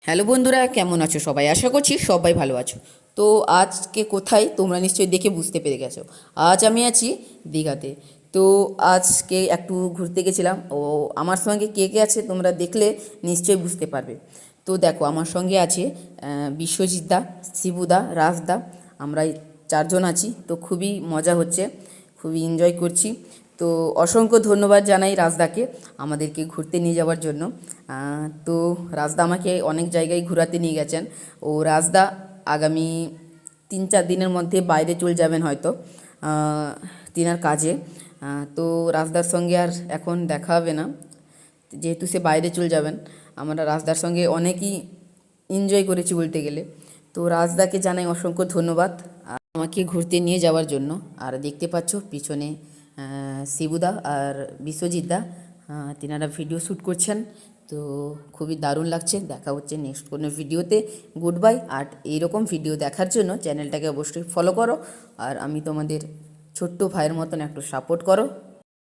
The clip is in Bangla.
হ্যালো বন্ধুরা, কেমন আছো সবাই? আশা করছি সবাই ভালো আছো। তো আজকে কোথায় তোমরা নিশ্চয়ই দেখে বুঝতে পেরে গেছো। আজ আমি আছি দীঘাতে। তো আজকে একটু ঘুরতে গেছিলাম। আমার সঙ্গে কে কে আছে তোমরা দেখলে নিশ্চয়ই বুঝতে পারবে। তো দেখো, আমার সঙ্গে আছে বিশ্বজিৎ দা, শিবুদা, রাজদা। আমরা এই চারজন আছি। তো খুবই মজা হচ্ছে, খুবই এনজয় করছি। তো অসংখ্য ধন্যবাদ জানাই রাজদাকে আমাদেরকে ঘুরতে নিয়ে যাওয়ার জন্য। তো রাজদা আমাকে অনেক জায়গায় ঘোরাতে নিয়ে গেছেন। ও রাজদা আগামী 3-4 দিনের মধ্যে বাইরে চলে যাবেন হয়তো তিনার কাজে। তো রাজদার সঙ্গে আর এখন দেখা হবে না, যেহেতু সে বাইরে চলে যাবেন। আমরা রাজদার সঙ্গে অনেকই এনজয় করেছি বলতে গেলে। তো রাজদাকে জানাই অসংখ্য ধন্যবাদ আমাকে ঘুরতে নিয়ে যাওয়ার জন্য। আর দেখতে পাচ্ছ পিছনে শিবুদা আর বিশ্বজিৎ দা, তিনারা ভিডিও শ্যুট করছেন। তো খুবই দারুণ লাগছে। দেখা হচ্ছে নেক্সট কোনো ভিডিওতে। Good bye. আর এইরকম ভিডিও দেখার জন্য চ্যানেলটাকে অবশ্যই ফলো করো। আর আমি তোমাদের ছোট্ট ভাইয়ের মতন একটু সাপোর্ট করো।